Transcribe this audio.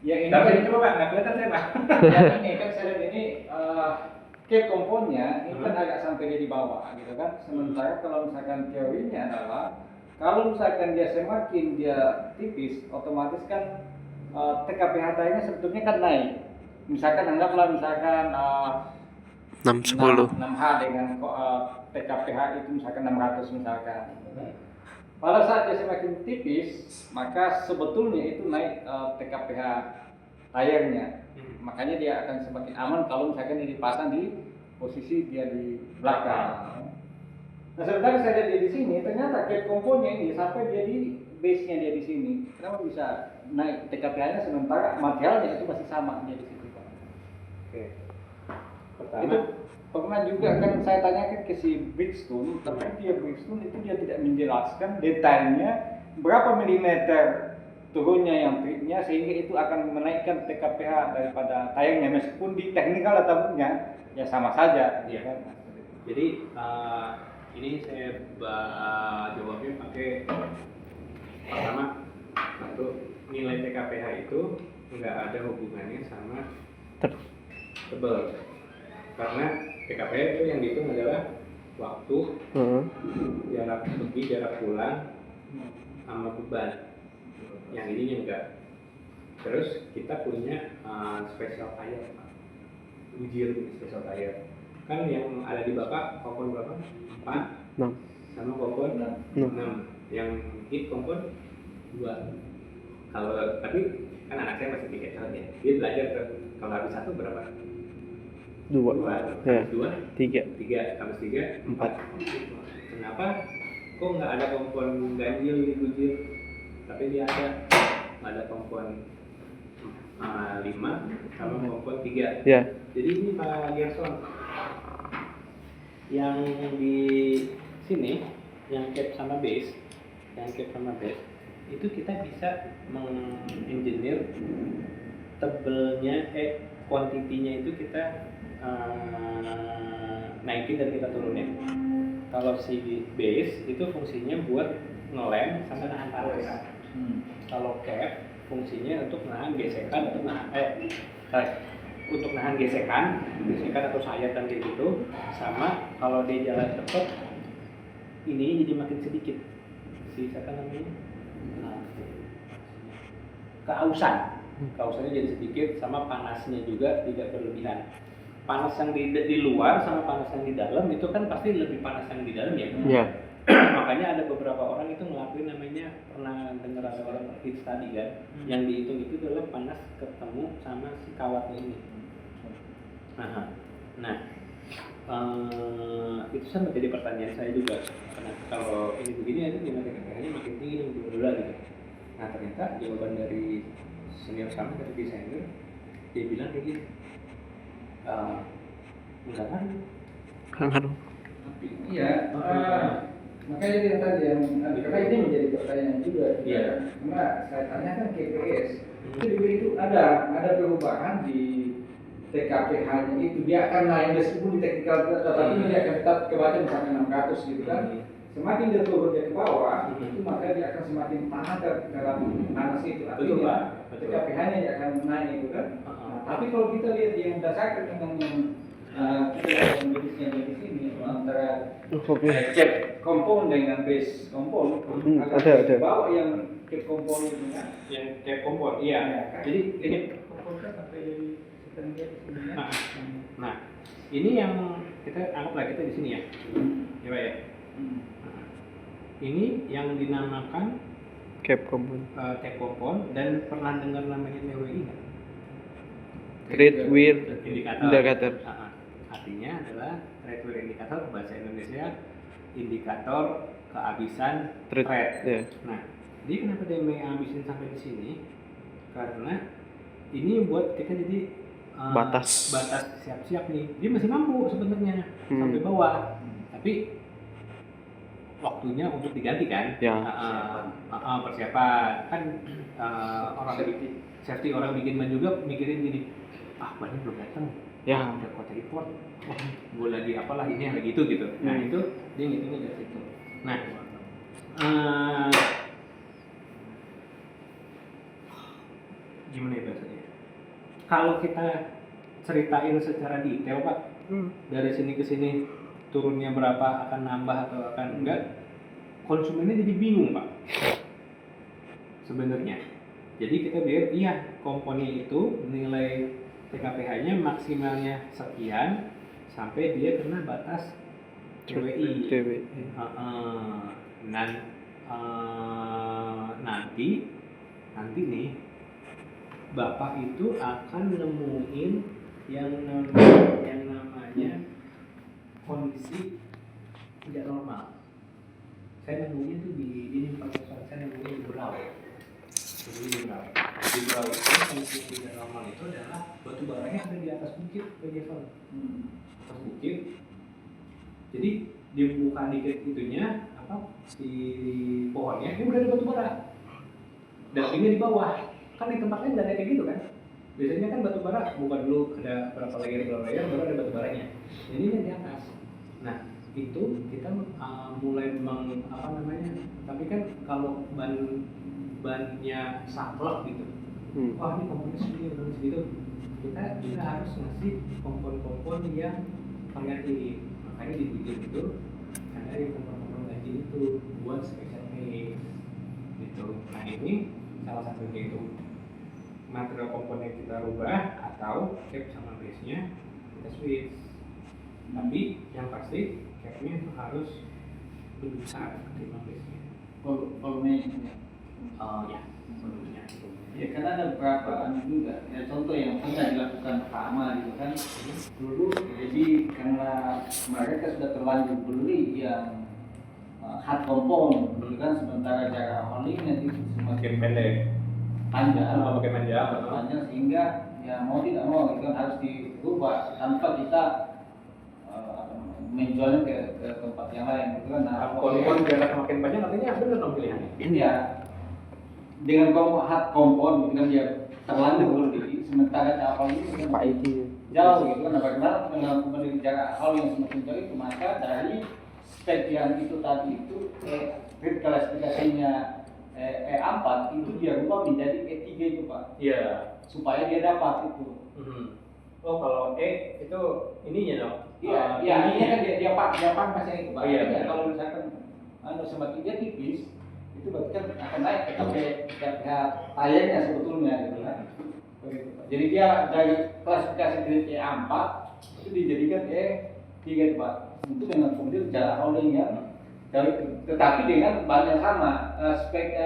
Yang ini Tapi kan coba Pak, nggak kelihatan saya Pak. yang ini kan saya lihat ini cap komponnya ini kan agak sampai dia di bawah gitu kan. Sementara kalau misalkan teorinya adalah kalau misalkan dia semakin dia tipis, otomatis kan TKPH tayarnya sebetulnya kan naik. Misalkan anggaplah misalkan 610. 6H dengan TKPH itu misalkan 600 misalkan. Pada saat dia semakin tipis, maka sebetulnya itu naik TKPH tayarnya. Makanya dia akan semakin aman kalau misalkan dia dipasang di posisi dia di belakang. Nah, sementara saya lihat dia di sini, ternyata cap komponnya ini sampai dia di base-nya dia di sini. Kenapa bisa naik TKPH-nya sementara materialnya itu masih sama dia di situ, Pak? Oke. Itu Pertama, pernah juga kan saya tanyakan ke si Bridgestone, tapi dia Bridgestone itu dia tidak menjelaskan detailnya berapa milimeter turunnya yang triknya sehingga itu akan menaikkan TKPH daripada tayarnya meskipun di teknikal databunya ya sama saja. Iya. Kan? Jadi ini saya jawabnya pakai pertama satu nilai TKPH itu nggak ada hubungannya sama tebal, karena TKPH itu yang dihitung adalah waktu, jarak pergi, jarak pulang, sama beban. Yang ininya enggak. Terus kita punya special tire, ujir special tire. Kan yang ada di Bapak kompon berapa? 4, 6. sama kompon 6. Yang hit kompon 2. Kalau tapi kan anak saya masih 3 tahun ya. Dia belajar tuh kalau habis 1 berapa? 2. Ya. 2, 3. habis 3, 4. Kenapa? Kok nggak ada kompon ganjil di ujir? Tapi dia ada kompon 5 sama kompon 3. Ya. Jadi ini Pak Gerson, yang di sini, yang cap sama base, itu kita bisa mengengineer tebelnya, kuantitinya itu kita naikin dan kita turunin. Kalau si base itu fungsinya buat ngelem sama nahan panas. Kalau cap fungsinya untuk nahan gesekan atau untuk nahan gesekan atau sayatan kayak gitu. Sama kalau dia jalan cepat, ini jadi makin sedikit. Siapa namanya? Kausannya jadi sedikit, sama panasnya juga tidak berlebihan. Panas yang di luar sama panas yang di dalam itu kan pasti lebih panas yang di dalam ya. Iya. Makanya ada beberapa orang itu ngelakuin namanya, pernah dengar ada orang heat study kan, yang dihitung itu adalah panas ketemu sama si kawatnya ini. Nah, itu kan menjadi pertanyaan saya juga. Karena kalau ini begini aja gimana TKPH-nya makin tinggi dan bla gitu. Nah ternyata jawaban dari senior kami dari desainer, dia bilang kayak gini, enggak Ngaruh. Iya, makanya dia tadi yang karena ini menjadi pertanyaan juga. Iya. Karena saya tanyakan KPS, itu juga itu ada perubahan di TKPH-nya itu, dia akan naik meskipun di teknikal tetapi dia akan tetap kebaca misalnya 600 gitu kan. Semakin dia turun ke bawah, itu maka dia akan semakin panas dalam panas itu. Betul, Pak. TKPH-nya dia akan naik gitu kan. Nah, tapi kalau kita lihat yang berdasarkan dengan yang kita lihat medisnya di sini antara cap kompon dengan base kompon, ada. bawah yang cap kompon itu kan. Yang cap kompon, iya. Jadi ini komponnya sampai setengah di sini ya. Nah, ini yang kita anggaplah kita di sini ya. Ya Pak ya. Ini yang dinamakan Cap kompon. cap kompon, dan pernah dengar namanya TWI nggak? Trade with Indikator. Artinya adalah trade with indikator, bahasa Indonesia indikator kehabisan trade. Yeah. Nah, jadi kenapa dia menghabisin sampai di sini? Karena ini buat kita jadi batas siap-siap nih. Dia masih mampu sebenarnya sampai bawah, tapi waktunya untuk diganti kan? Ya. Persiapan kan, orang safety orang bikin ban juga mikirin gini, bannya belum datang. Ya. Udah kota import, gue lagi apalah ini lagi gitu. Nah itu dia ngitungnya dari situ. Nah, gimana ya bahasanya? Kalau kita ceritain secara detail Pak, dari sini ke sini turunnya berapa, akan nambah atau akan enggak, konsumennya jadi bingung Pak. Sebenarnya. Jadi kita biar iya komponnya itu nilai TKPH-nya maksimalnya sekian sampai dia kena batas TWI. Dan nanti nih Bapak itu akan nemuin yang namanya kondisi tidak normal. Saya nemunya tuh di ini Profesor, saya nemunya di Brau. Di Brau itu kondisi tidak normal itu adalah batu baranya ada di atas bukit, atas bukit. Jadi dibuka dikit itunya si pohonnya, ini udah ada batu bara. Dan ini di bawah. Kan di tempat lain nggak ada kayak gitu kan? Biasanya kan batu bara buka dulu ada berapa layer baru ada batu baranya. Ini di atas. Nah itu kita mulai tapi kan kalau bannya saklek gitu, wah ini komponnya segitu, kita harus ngasih kompon-kompon yang variatif. Makanya di bikin itu ada yang kompon-kompon ganjil itu buat special case gitu. Nah ini salah satunya itu material komponen kita rubah atau cap sama base nya kita switch. Tapi yang pasti capnya itu harus lebih besar ketimbang base nya. Volumenya. Ya, volumenya. Ya karena ada beberapa juga. Ya contoh yang pernah dilakukan Pak Amal gitu kan. Dulu jadi karena mereka sudah terlanjur beli yang hard compound, gitu kan, sementara jarak holdingnya itu semakin pendek. panjang sehingga ya mau tidak mau itu kan harus dirubah tanpa kita menjualnya ke tempat yang lain gitu kan. Nah, Kompon jarak makin panjang artinya benar dong pilihannya. Iya. Dengan hard compound gitu kan dia terlanjur beli, sementara kapal ini kan jauh gitu kan. Karena dengan memiliki jarak haul yang semakin jauh itu, maka dari spek yang itu tadi itu grid klasifikasinya E4 itu dia rubah menjadi E3 itu Pak. Iya. Supaya dia dapat itu. Oh kalau E itu ininya dong. Iya, ini kan dia panasnya itu Pak. Iya. Kalau misalkan semakin dia tipis, itu berarti kan akan naik TKPH tayarnya sebetulnya gitu kan. Jadi dia dari klasifikasi grade E4 itu dijadikan E3 Pak. Itu dengan kemudian jarak holding ya. Tetapi dengan ban yang sama, spek